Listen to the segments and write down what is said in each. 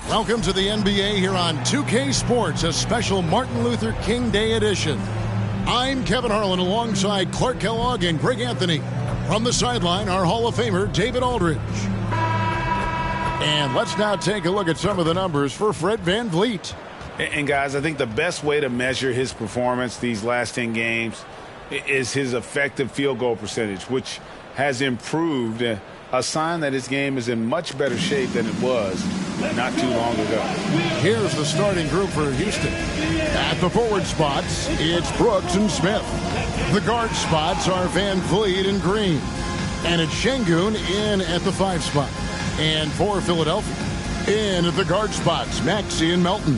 Welcome to the NBA here on 2K Sports, a special Martin Luther King Day edition. I'm Kevin Harlan alongside Clark Kellogg and Greg Anthony. From the sideline, our Hall of Famer, David Aldridge. And let's now take a look at some of the numbers for Fred VanVleet. And guys, I think the best way to measure his performance these last 10 games is his effective field goal percentage, which has improved, a sign that his game is in much better shape than it was not too long ago. Here's the starting group for Houston. At the forward spots, it's Brooks and Smith. The guard spots are VanVleet and Green. And it's Şengün in at the 5 spot. And for Philadelphia, in at the guard spots, Maxey and Melton.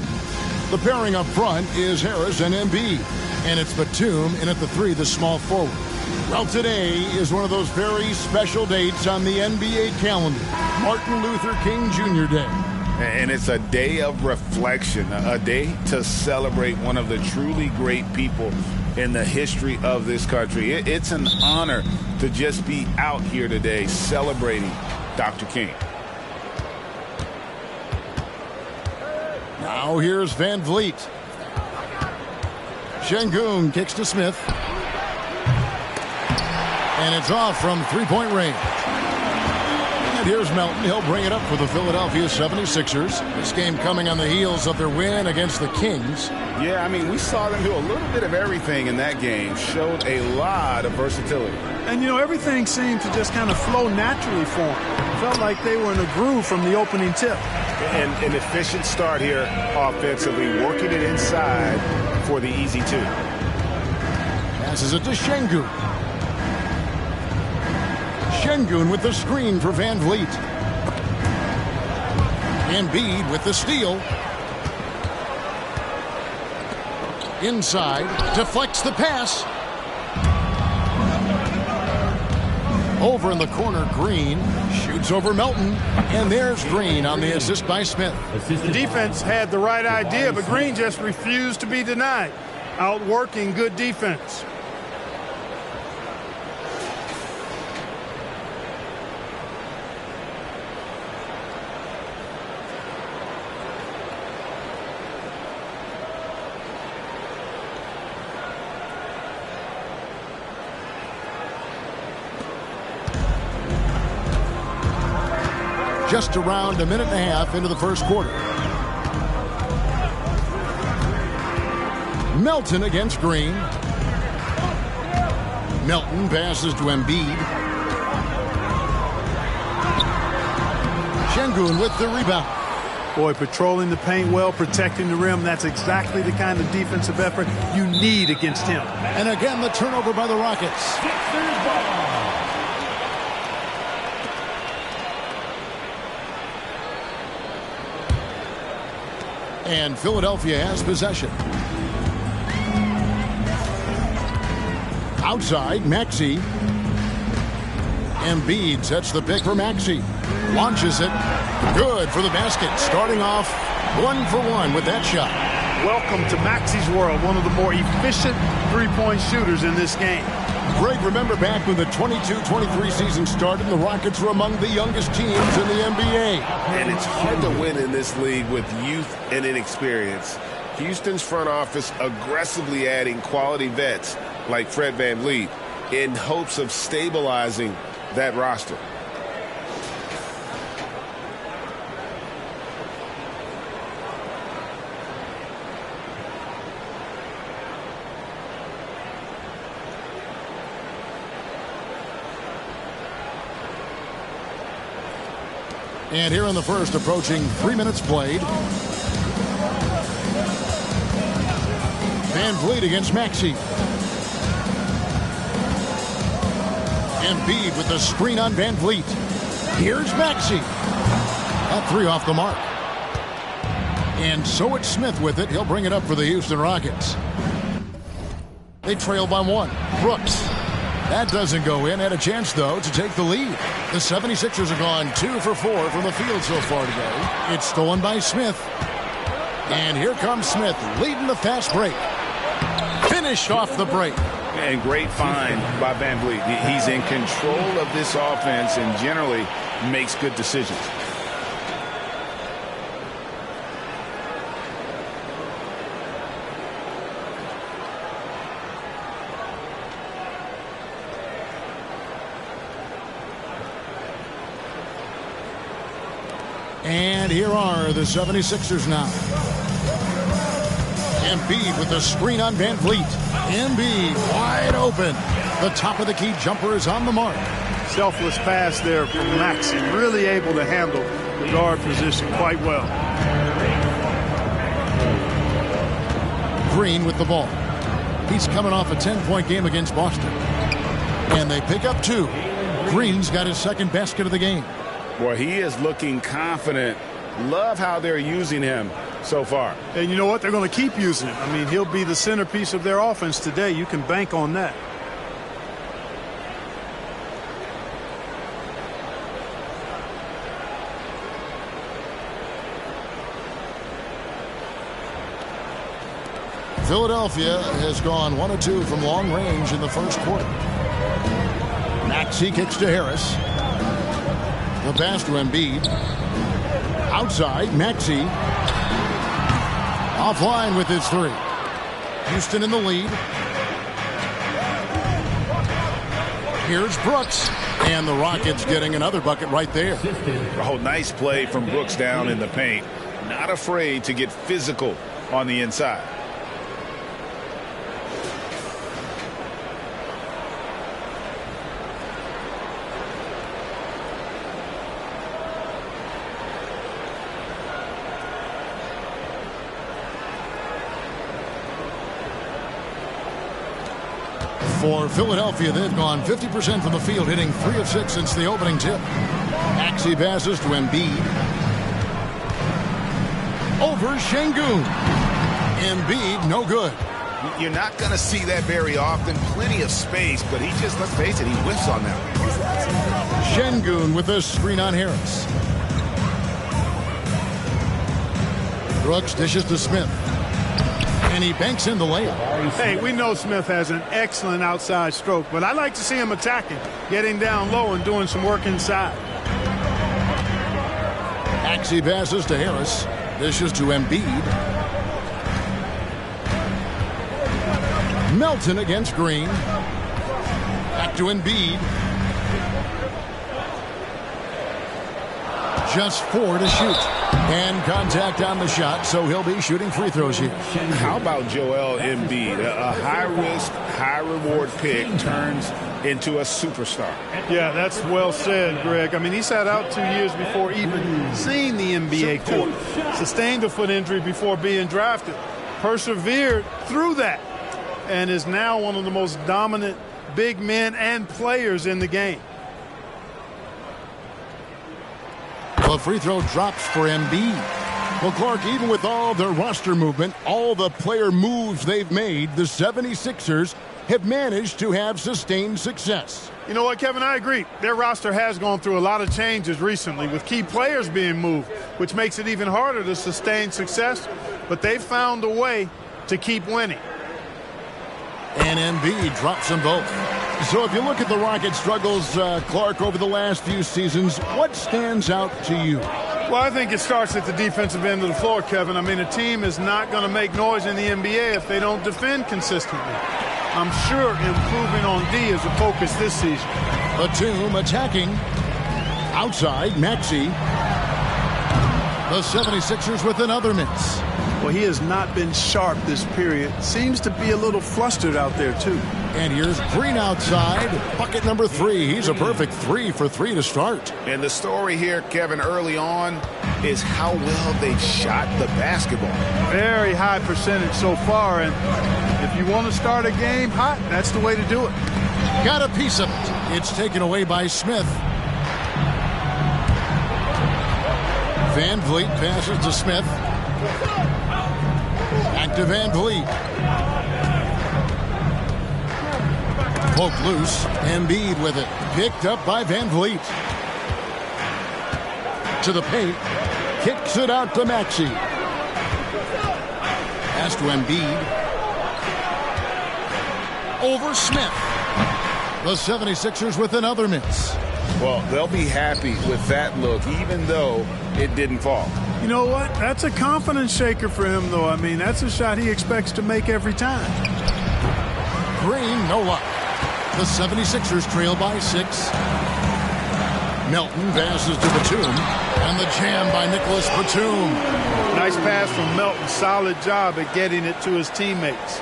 The pairing up front is Harris and Embiid. And it's Batum in at the 3, the small forward. Well, today is one of those very special dates on the NBA calendar, Martin Luther King Jr. Day. And it's a day of reflection, a day to celebrate one of the truly great people in the history of this country. It's an honor to just be out here today celebrating Dr. King. Now here's VanVleet. Şengün kicks to Smith. And it's off from three-point range. And here's Melton. He'll bring it up for the Philadelphia 76ers. This game coming on the heels of their win against the Kings. Yeah, I mean, we saw them do a little bit of everything in that game. Showed a lot of versatility. And, you know, everything seemed to just kind of flow naturally for them. Felt like they were in a groove from the opening tip. And an efficient start here offensively, working it inside for the easy 2. Passes it to Şengün. Şengün with the screen for VanVleet. Embiid with the steal. Inside, deflects the pass. Over in the corner, Green shoots over Melton. And there's Green on the assist by Smith. The defense had the right idea, but Green just refused to be denied. Outworking good defense. Just around a minute and a half into the first quarter. Melton against Green. Melton passes to Embiid. Şengün with the rebound. Boy, patrolling the paint well, protecting the rim. That's exactly the kind of defensive effort you need against him. And again, the turnover by the Rockets. And Philadelphia has possession. Outside, Maxey. Embiid sets the pick for Maxey. Launches it. Good for the basket. Starting off 1 for 1 with that shot. Welcome to Maxey's world, one of the more efficient three-point shooters in this game. Greg, remember back when the 22-23 season started, the Rockets were among the youngest teams in the NBA. And it's hard to win in this league with youth and inexperience. Houston's front office aggressively adding quality vets like Fred VanVleet in hopes of stabilizing that roster. And here in the first, approaching 3 minutes played. VanVleet against Maxey. Embiid with the screen on VanVleet. Here's Maxey. That 3 off the mark. And so it's Smith with it. He'll bring it up for the Houston Rockets. They trail by 1. Brooks. That doesn't go in. Had a chance, though, to take the lead. The 76ers have gone 2 for 4 from the field so far today. It's stolen by Smith. And here comes Smith, leading the fast break. Finished off the break. And great find by VanVleet. He's in control of this offense and generally makes good decisions. And here are the 76ers now. Embiid with the screen on Van Vliet. Embiid wide open. The top of the key jumper is on the mark. Selfless pass there from Maxey. Really able to handle the guard position quite well. Green with the ball. He's coming off a 10-point game against Boston. And they pick up 2. Green's got his second basket of the game. Boy, he is looking confident. Love how they're using him so far. And you know what? They're going to keep using him. I mean, he'll be the centerpiece of their offense today. You can bank on that. Philadelphia has gone 1 of 2 from long range in the first quarter. Maxey kicks to Harris. The pass to Embiid. Outside, Maxey. Offline with his 3. Houston in the lead. Here's Brooks. And the Rockets getting another bucket right there. Oh, nice play from Brooks down in the paint. Not afraid to get physical on the inside. For Philadelphia, they've gone 50% from the field, hitting 3 of 6 since the opening tip. Maxey passes to Embiid. Over Şengün. Embiid, no good. You're not going to see that very often. Plenty of space, but he just, let's face it, he whiffs on that one. Şengün with a screen on Harris. Brooks dishes to Smith. And he banks in the layup. Hey, we know Smith has an excellent outside stroke, but I like to see him attacking, getting down low and doing some work inside. Maxey passes to Harris. Dishes to Embiid. Melton against Green. Back to Embiid. Just 4 to shoot. And contact on the shot, so he'll be shooting free throws here. How about Joel Embiid? A high-risk, high-reward pick turns into a superstar. Yeah, that's well said, Greg. I mean, he sat out 2 years before even seeing the NBA court. Sustained a foot injury before being drafted. Persevered through that. And is now one of the most dominant big men and players in the game. The free throw drops for Embiid. Well, Clark, even with all their roster movement, all the player moves they've made, the 76ers have managed to have sustained success. You know what, Kevin? I agree. Their roster has gone through a lot of changes recently with key players being moved, which makes it even harder to sustain success. But they've found a way to keep winning. And Embiid drops them both. So if you look at the Rockets' struggles, Clark, over the last few seasons, what stands out to you? Well, I think it starts at the defensive end of the floor, Kevin. I mean, a team is not going to make noise in the NBA if they don't defend consistently. I'm sure improving on D is a focus this season. Batum attacking. Outside, Maxey. The 76ers with another miss. Well, he has not been sharp this period. Seems to be a little flustered out there, too. And here's Green outside. Bucket number 3. He's a perfect 3 for 3 to start. And the story here, Kevin, early on is how well they've shot the basketball. Very high percentage so far. And if you want to start a game hot, that's the way to do it. Got a piece of it. It's taken away by Smith. Van Vliet passes to Smith. Back to Van Vliet. Poked loose. Embiid with it. Picked up by Van Vliet. To the paint. Kicks it out to Maxey. Pass to Embiid. Over Smith. The 76ers with another miss. Well, they'll be happy with that look, even though it didn't fall. You know what? That's a confidence shaker for him, though. I mean, that's a shot he expects to make every time. Green, no luck. The 76ers trail by 6. Melton passes to Batum, and the jam by Nicholas Batum. Nice pass from Melton. Solid job at getting it to his teammates.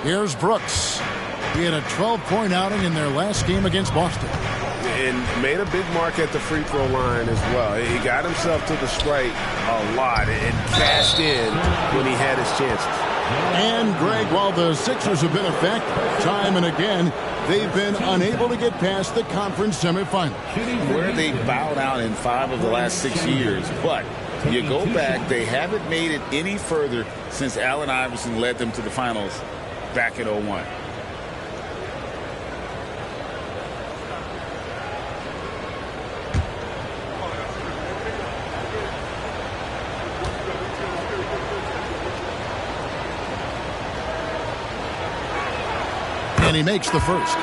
Here's Brooks. He had a 12-point outing in their last game against Boston. And made a big mark at the free throw line as well. He got himself to the stripe a lot and cashed in when he had his chances. And, Greg, while the Sixers have been effective time and again, they've been unable to get past the conference semifinal. Where they bowed out in 5 of the last 6 years. But you go back, they haven't made it any further since Allen Iverson led them to the finals back in 01. And he makes the first.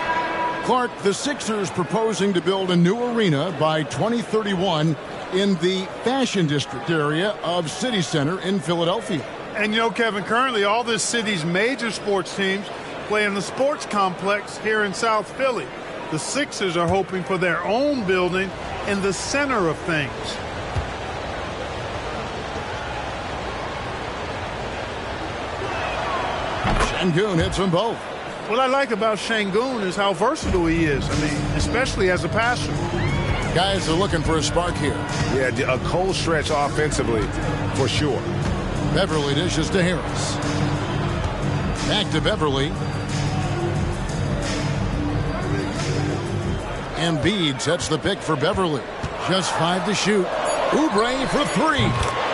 Clark, the Sixers proposing to build a new arena by 2031 in the Fashion District area of City Center in Philadelphia. And you know, Kevin, currently all this city's major sports teams play in the sports complex here in South Philly. The Sixers are hoping for their own building in the center of things. Şengün hits them both. What I like about Şengün is how versatile he is. I mean, especially as a passer. Guys are looking for a spark here. Yeah, a cold stretch offensively for sure. Beverly dishes to Harris. Back to Beverly. Embiid sets the pick for Beverly. Just 5 to shoot. Oubre for 3.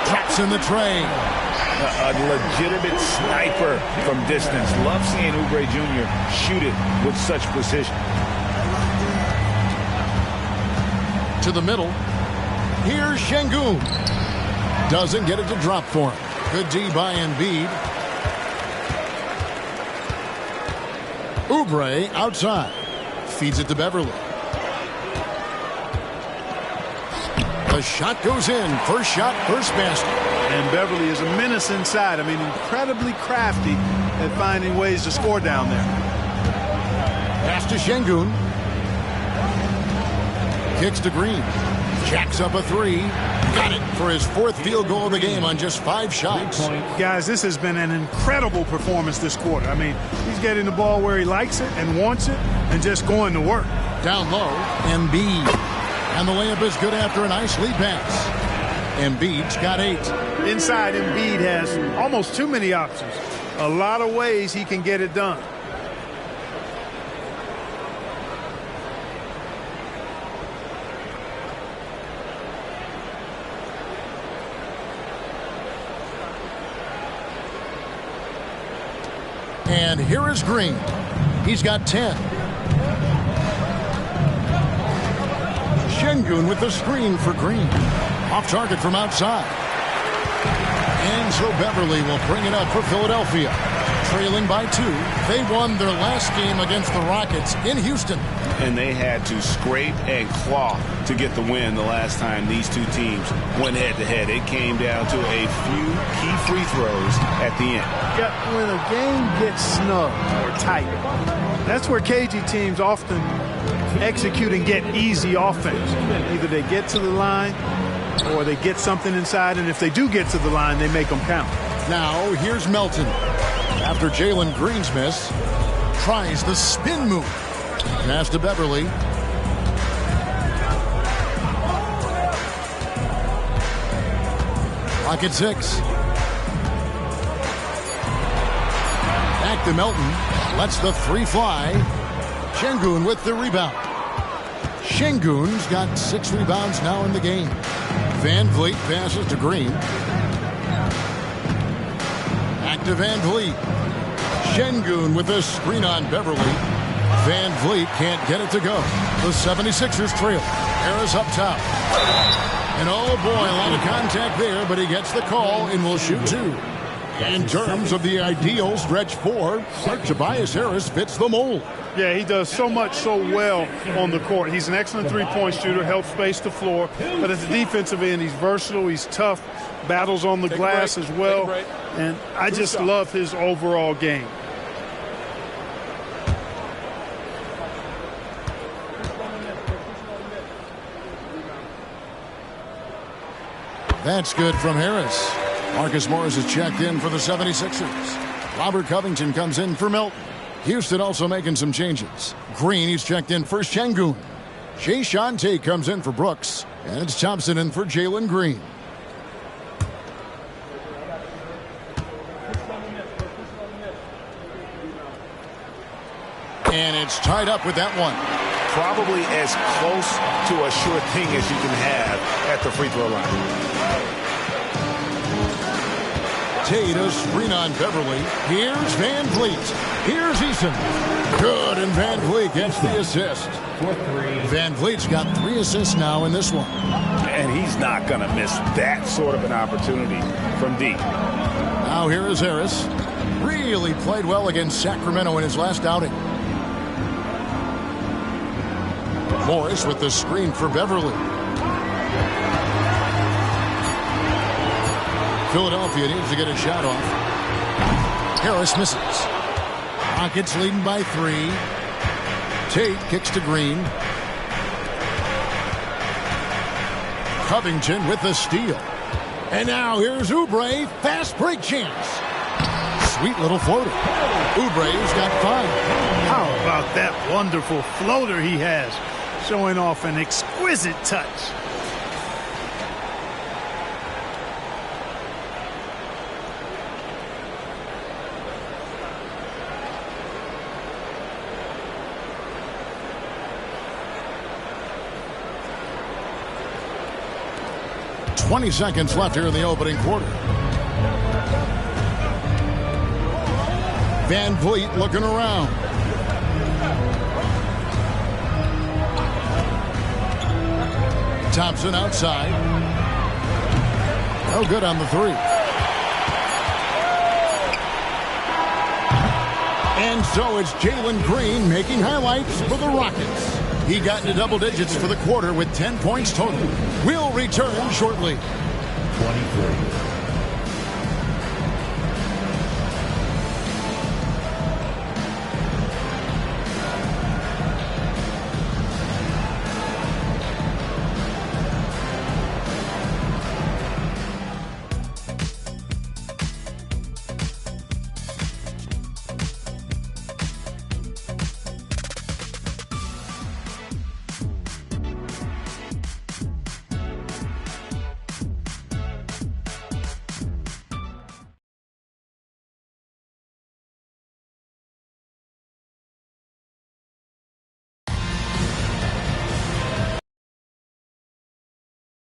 Drops in the tray. A legitimate sniper from distance. Love seeing Oubre Jr. shoot it with such precision. To the middle. Here's Şengün. Doesn't get it to drop for him. Good D by Embiid. Oubre outside. Feeds it to Beverly. The shot goes in. First shot, first basket. And Beverly is a menace inside. I mean, incredibly crafty at finding ways to score down there. Pass to Şengün. Kicks to Green. Jacks up a 3. Got it for his 4th field goal of the game on just 5 shots. Guys, this has been an incredible performance this quarter. I mean, he's getting the ball where he likes it and wants it and just going to work. Down low, Embiid. And the layup is good after a nice lead pass. Embiid's got 8. Inside, Embiid has almost too many options. A lot of ways he can get it done. And here is Green. He's got 10. Şengün with the screen for Green. Off target from outside. And so Beverly will bring it up for Philadelphia. Trailing by 2. They won their last game against the Rockets in Houston. And they had to scrape and claw to get the win the last time these two teams went head-to-head. It came down to a few key free throws at the end. When a game gets snug or tight, that's where KG teams often execute and get easy offense. Either they get to the line or they get something inside, and if they do get to the line, they make them count. Now, here's Melton. After Jalen Green's miss, tries the spin move. Pass to Beverly. Clock at 6. Back to Melton. Lets the 3 fly. Şengün with the rebound. Şengün's got 6 rebounds now in the game. Van Vliet passes to Green. Back to Van Vliet. Şengün with a screen on Beverly. Van Vliet can't get it to go. The 76ers trail. Harris up top. And oh boy, a lot of contact there, but he gets the call and will shoot 2. In terms of the ideal stretch four, Tobias Harris fits the mold. Yeah, he does so much so well on the court. He's an excellent three-point shooter, helps space the floor. But at the defensive end, he's versatile, he's tough, battles on the glass as well. And I just love his overall game. That's good from Harris. Marcus Morris is checked in for the 76ers. Robert Covington comes in for Milton. Houston also making some changes. Green, he's checked in for Şengün. Jae'Sean Tate comes in for Brooks. And it's Thompson in for Jalen Green. And it's tied up with that one. Probably as close to a sure thing as you can have at the free throw line. Tate a screen on Beverly. Here's Van Vliet. Here's Eason. Good, and Van Vliet gets the assist. Van Vliet's got 3 assists now in this one. And he's not going to miss that sort of an opportunity from deep. Now here is Harris. Really played well against Sacramento in his last outing. Morris with the screen for Beverly. Philadelphia needs to get a shot off. Harris misses. Rockets leading by 3. Tate kicks to Green. Covington with the steal. And now here's Oubre. Fast break chance. Sweet little floater. Oubre's got 5. How about that wonderful floater he has? Showing off an exquisite touch. .20 seconds left here in the opening quarter. Van Vliet looking around. Thompson outside. No good on the 3. And so it's Jalen Green making highlights for the Rockets. He got into double digits for the quarter with 10 points total. We'll return shortly. 23.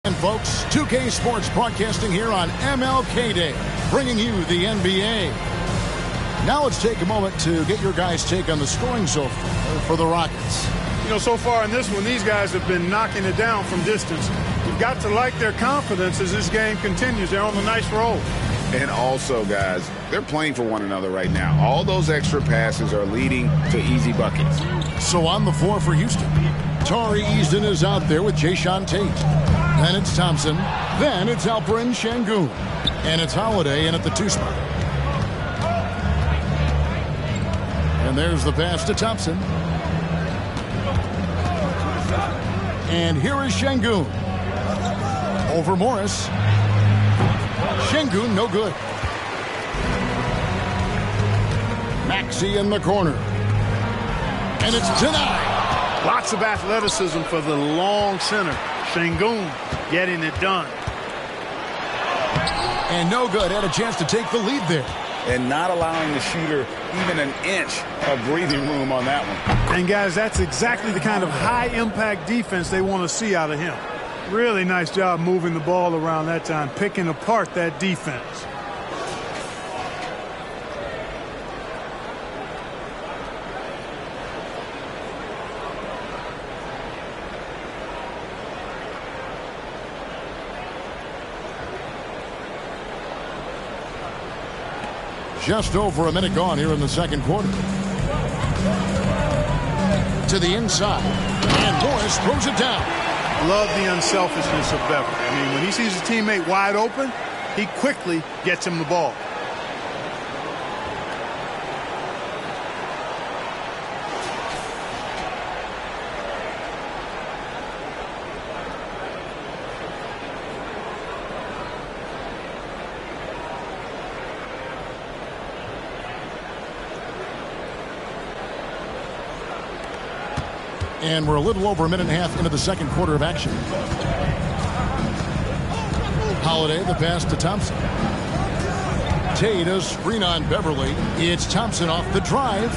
And folks, 2K Sports broadcasting here on MLK Day, bringing you the NBA. Now let's take a moment to get your guys' take on the scoring so far for the Rockets. You know, so far in this one, these guys have been knocking it down from distance. You've got to like their confidence as this game continues. They're on a nice roll. And also, guys, they're playing for one another right now. All those extra passes are leading to easy buckets. So on the floor for Houston, Tari Eason is out there with Jae'Sean Tate. Then it's Thompson. Then it's Alperen Şengün. And it's Holiday in at the 2 spot. And there's the pass to Thompson. And here is Şengün. Over Morris. Şengün no good. Maxey in the corner. And it's denied. Lots of athleticism for the long center. Şengün getting it done. And no good. Had a chance to take the lead there. And not allowing the shooter even an inch of breathing room on that one. And, guys, that's exactly the kind of high-impact defense they want to see out of him. Really nice job moving the ball around that time, picking apart that defense. Just over a minute gone here in the second quarter. To the inside. And Morris throws it down. Love the unselfishness of Beverly. I mean, when he sees a teammate wide open, he quickly gets him the ball. And we're a little over a minute and a half into the second quarter of action. Holiday, the pass to Thompson. Tate, a screen on Beverly. It's Thompson off the drive.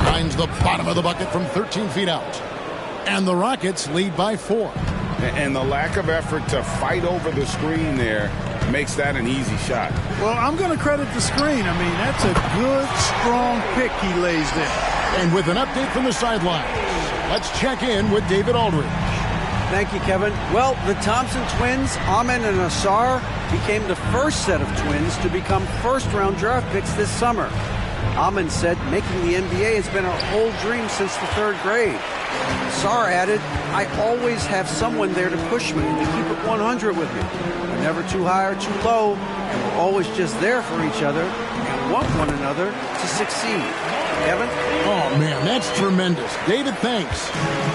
Finds the bottom of the bucket from 13 feet out. And the Rockets lead by 4. And the lack of effort to fight over the screen there makes that an easy shot. Well, I'm going to credit the screen. I mean, that's a good, strong pick he lays there. And with an update from the sidelines, let's check in with David Aldridge. Thank you, Kevin. Well, the Thompson twins, Amin and Asar, became the first set of twins to become first-round draft picks this summer. Amin said making the NBA has been a whole dream since the 3rd grade. Asar added, I always have someone there to push me and to keep it 100 with me. We're never too high or too low, and we're always just there for each other and want one another to succeed. Kevin? Oh, man, that's tremendous. David, thanks.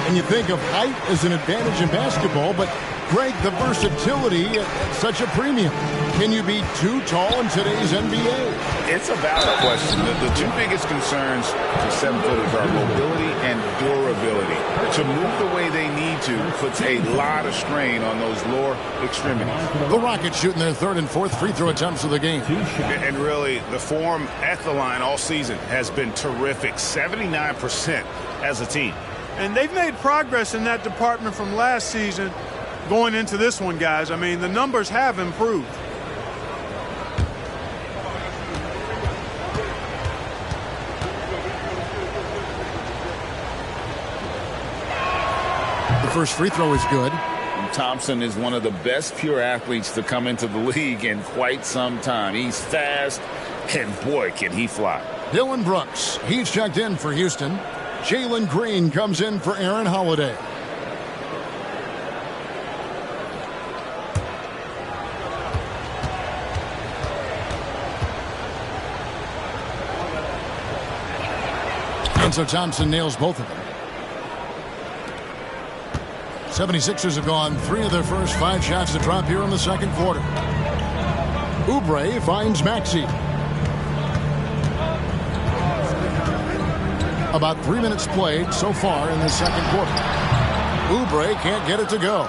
And you think of height as an advantage in basketball, but, Greg, the versatility at such a premium. Can you be too tall in today's NBA? It's a valid question. The two biggest concerns for 7-footers are mobility and durability. To move the way they need to puts a lot of strain on those lower extremities. The Rockets shooting their 3rd and 4th free throw attempts of the game. And really, the form at the line all season has been terrific. 79% as a team. And they've made progress in that department from last season going into this one, guys. I mean, the numbers have improved. The first free throw is good. Thompson is one of the best pure athletes to come into the league in quite some time. He's fast, and boy, can he fly. Dylan Brooks, he's checked in for Houston. Jalen Green comes in for Aaron Holiday. And so Thompson nails both of them. 76ers have gone 3 of their first 5 shots to drop here in the second quarter. Oubre finds Maxey. About 3 minutes played so far in the second quarter. Oubre can't get it to go.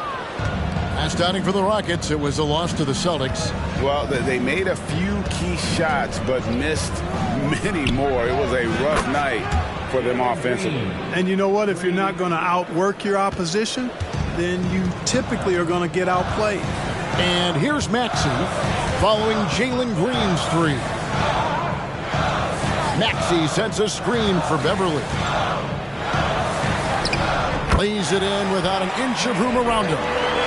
Last outing for the Rockets, it was a loss to the Celtics. Well, they made a few key shots, but missed many more. It was a rough night for them offensively. And you know what? If you're not going to outwork your opposition, then you typically are going to get outplayed. And here's Maxey following Jalen Green's 3. Maxey sets a screen for Beverly. Lays it in without an inch of room around him.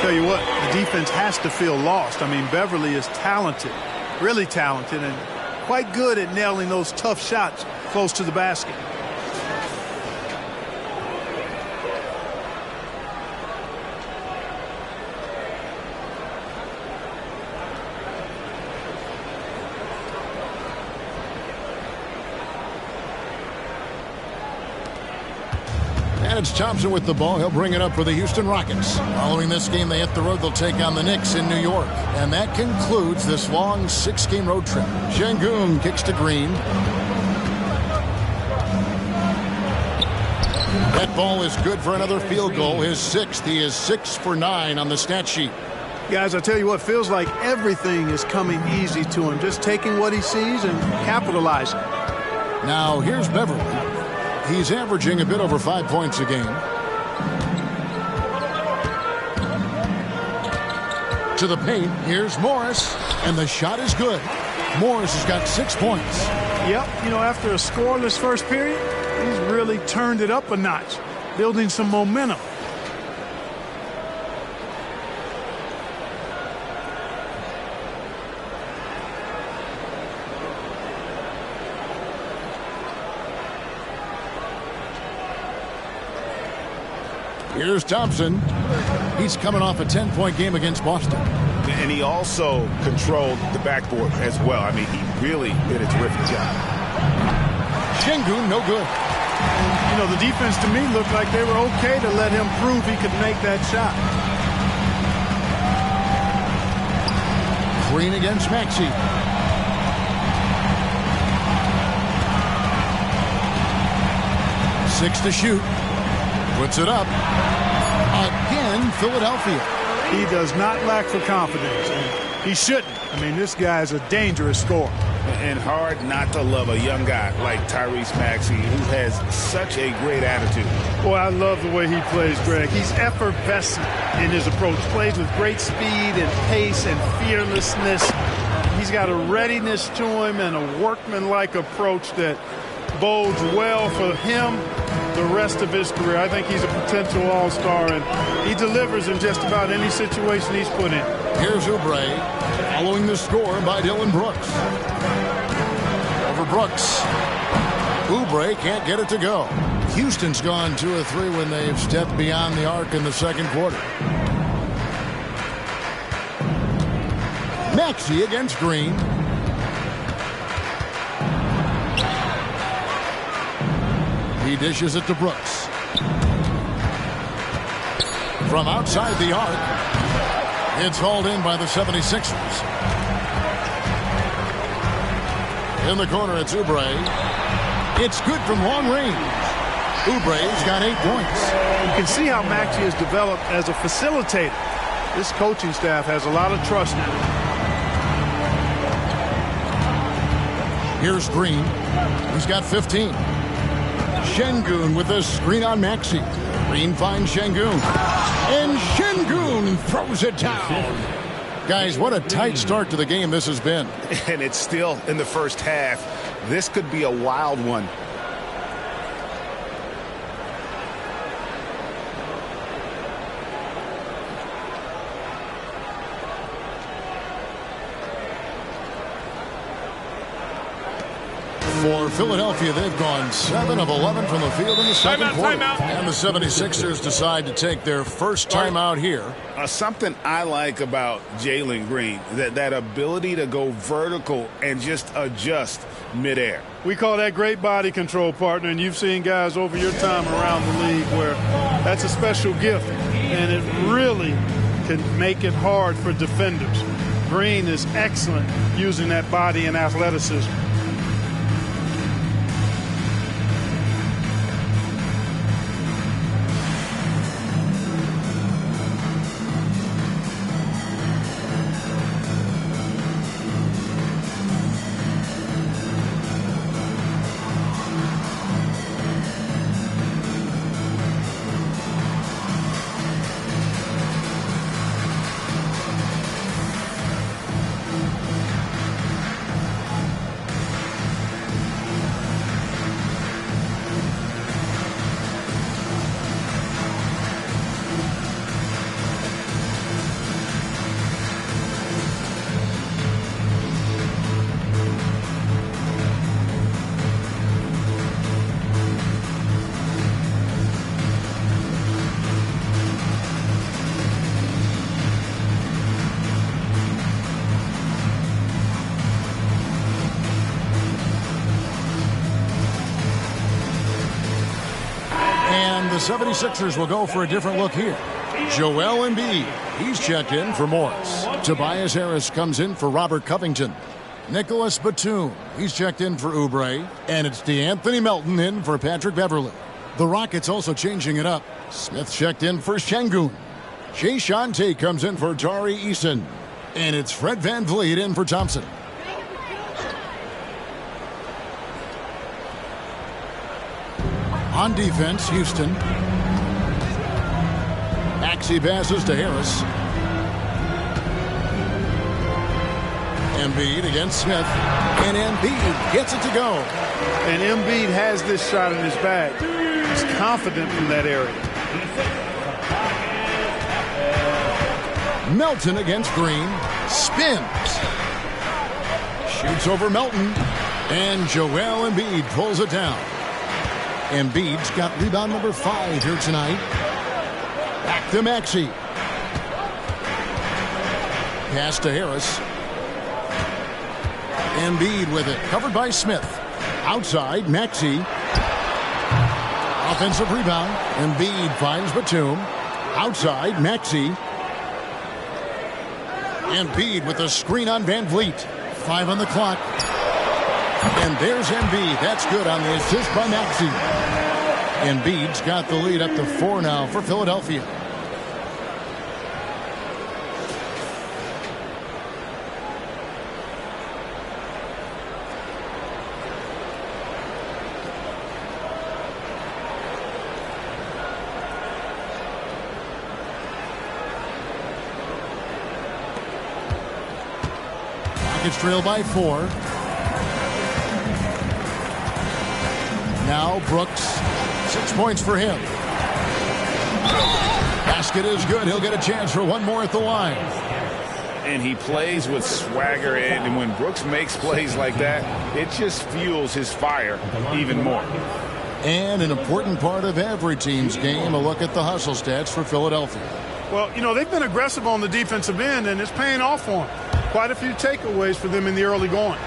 Tell you what, the defense has to feel lost. I mean, Beverly is talented, really talented, and quite good at nailing those tough shots close to the basket. And it's Thompson with the ball. He'll bring it up for the Houston Rockets. Following this game, they hit the road. They'll take on the Knicks in New York. And that concludes this long 6-game road trip. Şengün kicks to Green. That ball is good for another field goal. His 6th. He is 6 for 9 on the stat sheet. Guys, I tell you what, feels like everything is coming easy to him. Just taking what he sees and capitalizing. Now, here's Beverly. He's averaging a bit over 5 points a game. To the paint, here's Morris, and the shot is good. Morris has got 6 points. Yep, you know, after a scoreless first period, he's really turned it up a notch, building some momentum. Here's Thompson. He's coming off a 10-point game against Boston. And he also controlled the backboard as well. I mean, he really did a terrific job. Şengün, no good. You know, the defense to me looked like they were okay to let him prove he could make that shot. Green against Maxey. Six to shoot. Puts it up. Again, Philadelphia. He does not lack for confidence. And he shouldn't. I mean, this guy is a dangerous scorer. And hard not to love a young guy like Tyrese Maxey, who has such a great attitude. Boy, I love the way he plays, Greg. He's effervescent in his approach. Plays with great speed and pace and fearlessness. He's got a readiness to him and a workmanlike approach that bodes well for him the rest of his career. I think he's a potential all-star, and he delivers in just about any situation he's put in. Here's Oubre, following the score by Dylan Brooks. Over Brooks. Oubre can't get it to go. Houston's gone 2 of 3 when they've stepped beyond the arc in the second quarter. Maxey against Green. He dishes it to Brooks. From outside the arc, it's hauled in by the 76ers. In the corner, it's Oubre. It's good from long range. Oubre's got 8 points. You can see how Maxey has developed as a facilitator. This coaching staff has a lot of trust in him. Here's Green. He's got 15. Şengün with a screen on Maxey. Green finds Şengün. And Şengün throws it down. Guys, what a tight start to the game this has been. And it's still in the first half. This could be a wild one. For Philadelphia, they've gone 7 of 11 from the field in the second quarter. And the 76ers decide to take their first timeout here. Something I like about Jalen Green, that ability to go vertical and just adjust midair. We call that great body control, partner, and you've seen guys over your time around the league where that's a special gift, and it really can make it hard for defenders. Green is excellent using that body and athleticism. The 76ers will go for a different look here. Joel Embiid, he's checked in for Morris. Tobias Harris comes in for Robert Covington. Nicholas Batum, he's checked in for Oubre. And it's DeAnthony Melton in for Patrick Beverley. The Rockets also changing it up. Smith checked in for Şengün. Jae'Sean Tate comes in for Tari Eason. And it's Fred VanVleet in for Thompson. On defense, Houston. Maxey passes to Harris. Embiid against Smith. And Embiid gets it to go. And Embiid has this shot in his bag. He's confident from that area. Melton against Green. Spins. Shoots over Melton. And Joel Embiid pulls it down. Embiid's got rebound number 5 here tonight. to Maxey. Pass to Harris. Embiid with it. Covered by Smith. Outside, Maxey. Offensive rebound. Embiid finds Batum. Outside, Maxey. Embiid with a screen on Van Vliet. 5 on the clock. And there's Embiid. That's good on the assist by Maxey. Embiid's got the lead up to 4 now for Philadelphia. Rockets trail by 4. Now Brooks, 6 points for him. Basket is good. He'll get a chance for one more at the line. And he plays with swagger, and when Brooks makes plays like that, it just fuels his fire even more. And an important part of every team's game, a look at the hustle stats for Philadelphia. Well, you know, they've been aggressive on the defensive end, and it's paying off for them. Quite a few takeaways for them in the early going.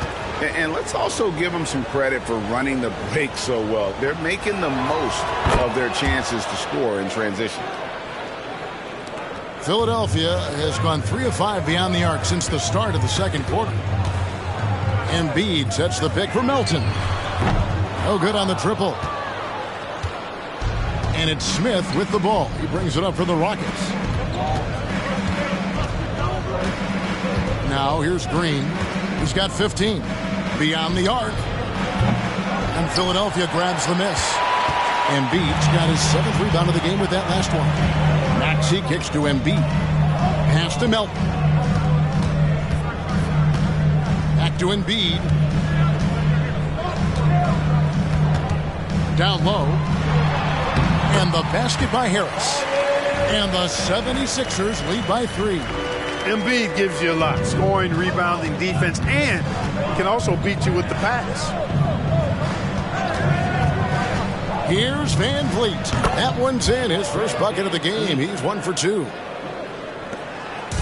And let's also give them some credit for running the break so well. They're making the most of their chances to score in transition. Philadelphia has gone 3 of 5 beyond the arc since the start of the second quarter. Embiid sets the pick for Melton. No good on the triple. And it's Smith with the ball. He brings it up for the Rockets. Now here's Green. He's got 15. Beyond the arc. And Philadelphia grabs the miss. Embiid's got his 7th rebound of the game with that last one. Maxey kicks to Embiid. Pass to Melton. Back to Embiid. Down low. And the basket by Harris. And the 76ers lead by 3. Embiid gives you a lot. Scoring, rebounding, defense, and can also beat you with the pass. Here's Van Vliet. That one's in. His first bucket of the game. He's 1 for 2.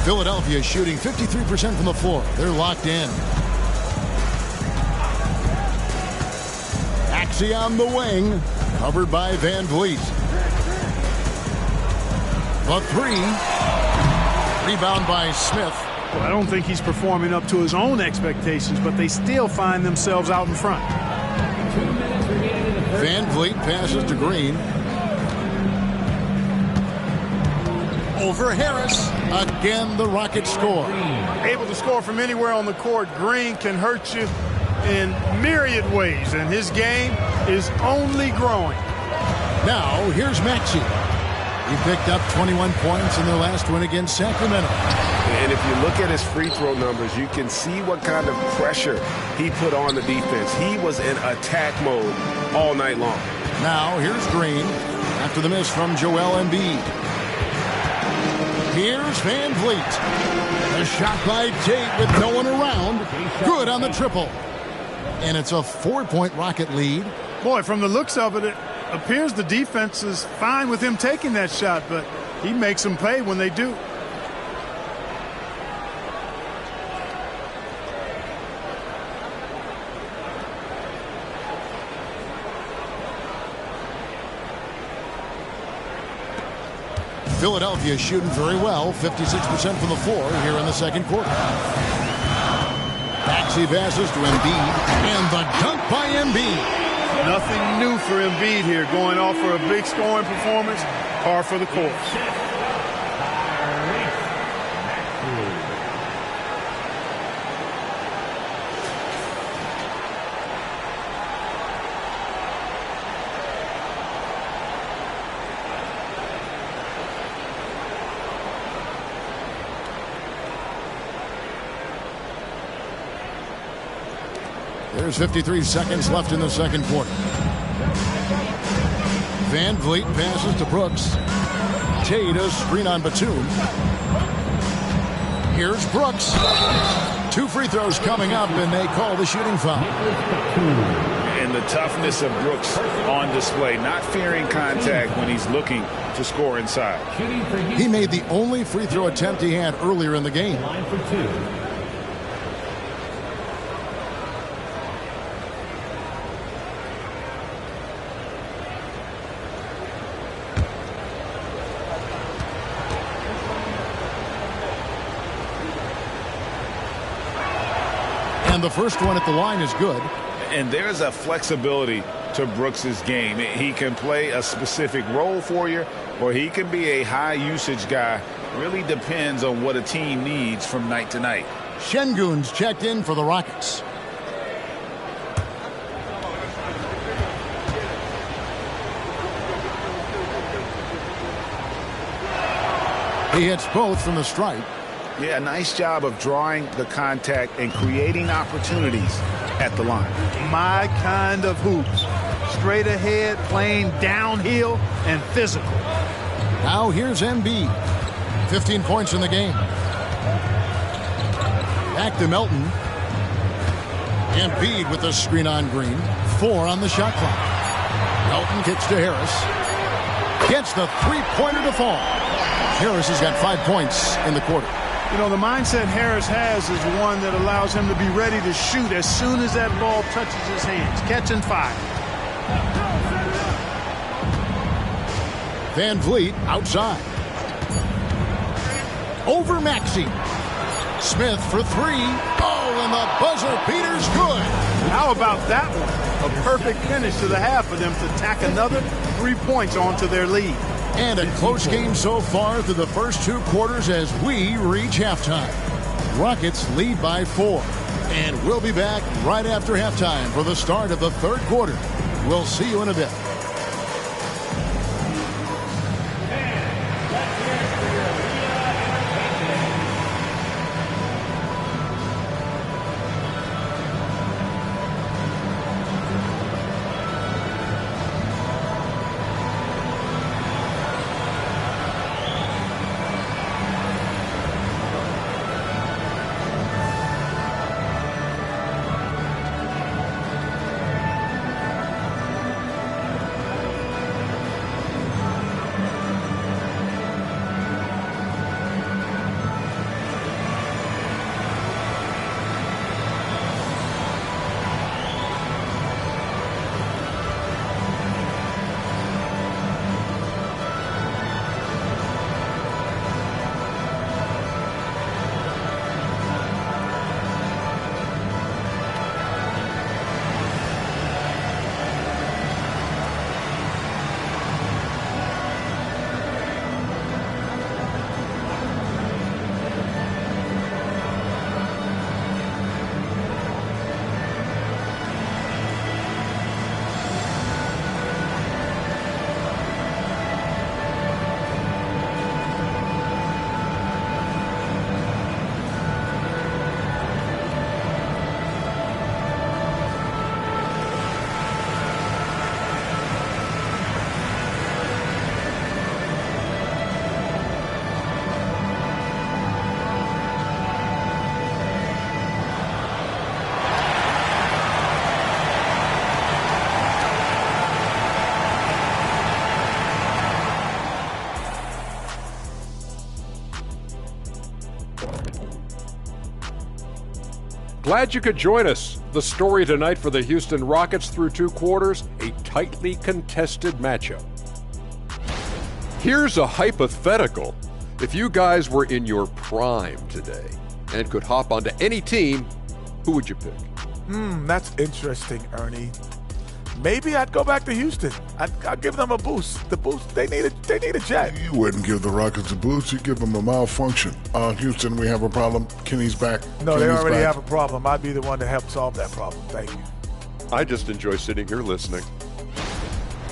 Philadelphia shooting 53% from the floor. They're locked in. Maxey on the wing. Covered by Van Vliet. The 3. Rebound by Smith. Well, I don't think he's performing up to his own expectations, but they still find themselves out in front. Van Vliet passes to Green. Over Harris. Again, the Rockets score. Able to score from anywhere on the court. Green can hurt you in myriad ways, and his game is only growing. Now, here's Maxey. He picked up 21 points in their last win against Sacramento. And if you look at his free throw numbers, you can see what kind of pressure he put on the defense. He was in attack mode all night long. Now, here's Green after the miss from Joel Embiid. Here's Van Vliet. A shot by Tate with no one around. Good on the triple. And it's a 4-point Rocket lead. Boy, from the looks of it, it appears the defense is fine with him taking that shot, but he makes them pay when they do. Philadelphia shooting very well, 56% from the floor here in the second quarter. Maxey passes to Embiid, and the dunk by Embiid. Nothing new for Embiid here, going off for a big scoring performance, par for the course. There's 53 seconds left in the second quarter. Van Vliet passes to Brooks. Tate a screen on Batum. Here's Brooks. 2 free throws coming up, and they call the shooting foul. And the toughness of Brooks on display, not fearing contact when he's looking to score inside. He made the only free throw attempt he had earlier in the game. Line for two. And the first one at the line is good. And there's a flexibility to Brooks's game. He can play a specific role for you, or he can be a high usage guy. Really depends on what a team needs from night to night. Şengün's checked in for the Rockets. He hits both from the stripe. Yeah, nice job of drawing the contact and creating opportunities at the line. My kind of hoops. Straight ahead, playing downhill, and physical. Now here's Embiid. 15 points in the game. Back to Melton. Embiid with the screen on Green. 4 on the shot clock. Melton kicks to Harris. Gets the three-pointer to fall. Harris has got 5 points in the quarter. You know, the mindset Harris has is one that allows him to be ready to shoot as soon as that ball touches his hands. Catch and fire. Van Vliet outside. Over Maxey. Smith for 3. Oh, and the buzzer beater's good. How about that one? A perfect finish to the half for them to tack another 3 points onto their lead. And a close game so far through the first 2 quarters as we reach halftime. Rockets lead by 4. And we'll be back right after halftime for the start of the third quarter. We'll see you in a bit. Glad you could join us. The story tonight for the Houston Rockets through 2 quarters, a tightly contested matchup. Here's a hypothetical. If you guys were in your prime today and could hop onto any team, who would you pick? That's interesting, Ernie. Maybe I'd go back to Houston. I'd give them a boost. The boost, they need a jet. You wouldn't give the Rockets a boost. You give them a malfunction. Houston, we have a problem. Kenny's back. No, they already have a problem. I'd be the one to help solve that problem. Thank you. I just enjoy sitting here listening.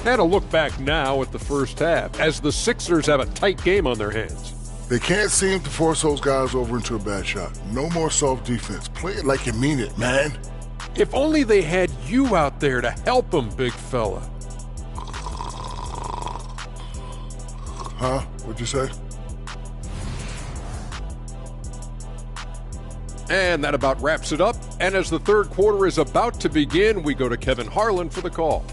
And a look back now at the first half as the Sixers have a tight game on their hands. They can't seem to force those guys over into a bad shot. No more soft defense. Play it like you mean it, man. If only they had you out there to help them, big fella. Huh? What'd you say? And that about wraps it up. And as the third quarter is about to begin, we go to Kevin Harlan for the call.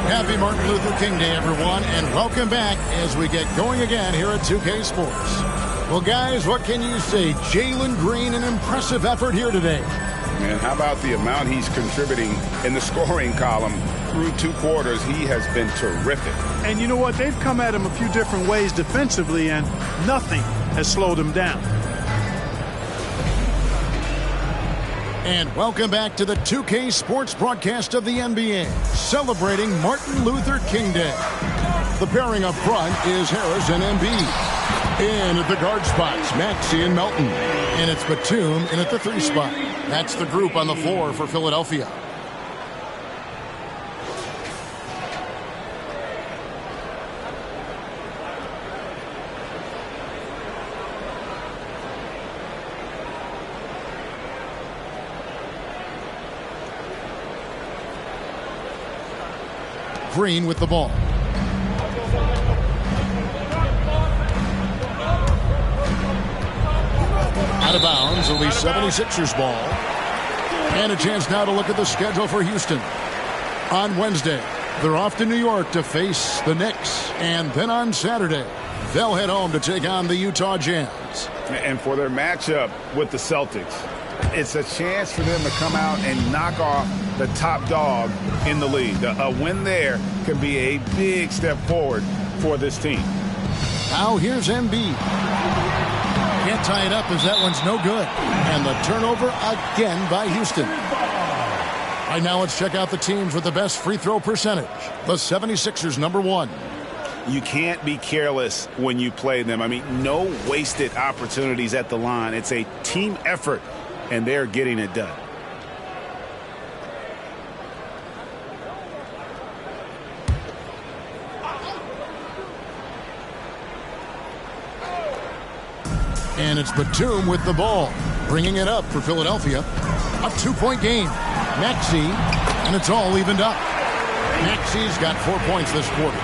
Happy Martin Luther King Day, everyone, and welcome back as we get going again here at 2K Sports. Well, guys, what can you say? Jalen Green, an impressive effort here today. Man, how about the amount he's contributing in the scoring column through 2 quarters? He has been terrific. And you know what? They've come at him a few different ways defensively, and nothing has slowed him down. And welcome back to the 2K Sports broadcast of the NBA, celebrating Martin Luther King Day. The pairing up front is Harris and Embiid. In at the guard spots, Maxey and Melton. And it's Batum in at the 3 spot. That's the group on the floor for Philadelphia. Green with the ball. Out of bounds, it'll be 76ers ball. And a chance now to look at the schedule for Houston. On Wednesday, they're off to New York to face the Knicks. And then on Saturday, they'll head home to take on the Utah Jazz. And for their matchup with the Celtics, it's a chance for them to come out and knock off the top dog in the league. A win there can be a big step forward for this team. Now here's Embiid. Can't tie it up as that one's no good. And the turnover again by Houston. Right now, let's check out the teams with the best free throw percentage. The 76ers, number 1. You can't be careless when you play them. I mean, no wasted opportunities at the line. It's a team effort, and they're getting it done. And it's Batum with the ball, bringing it up for Philadelphia. A 2-point game. Maxey, and it's all evened up. Maxey's got 4 points this quarter.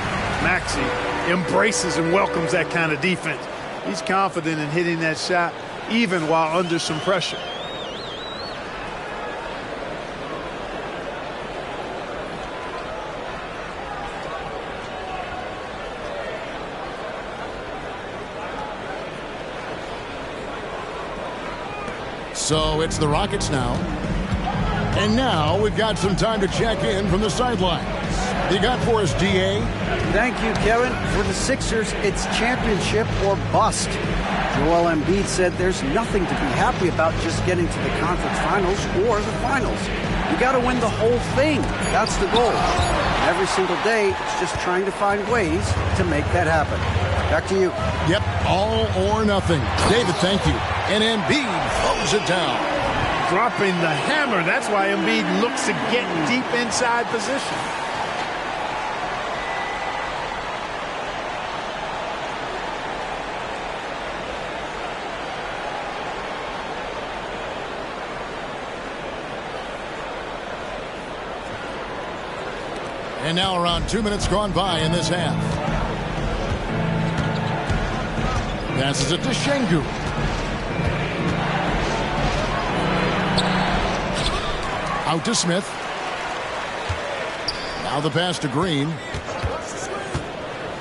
Maxey embraces and welcomes that kind of defense. He's confident in hitting that shot, even while under some pressure. So it's the Rockets now. And now we've got some time to check in from the sidelines. You got for us, DA? Thank you, Kevin. For the Sixers, it's championship or bust. Joel Embiid said there's nothing to be happy about just getting to the conference finals or the finals. You got to win the whole thing. That's the goal. Every single day, it's just trying to find ways to make that happen. Back to you. Yep, all or nothing. David, thank you. And Embiid throws it down. Dropping the hammer. That's why Embiid looks to get deep inside position. And now around 2 minutes gone by in this half. Passes it to Şengün. Out to Smith. Now the pass to Green.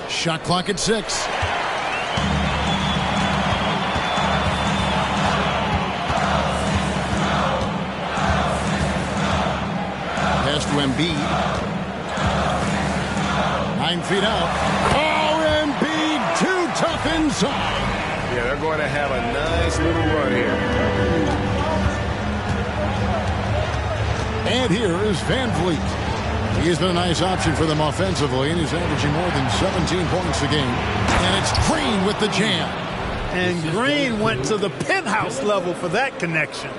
Shot clock at 6. Pass to Embiid. 9 feet out. Oh, Embiid too tough inside. Yeah, they're going to have a nice little run here. And here is Van Vliet. He's been a nice option for them offensively, and he's averaging more than 17 points a game. And it's Green with the jam. And Green went to the penthouse level for that connection.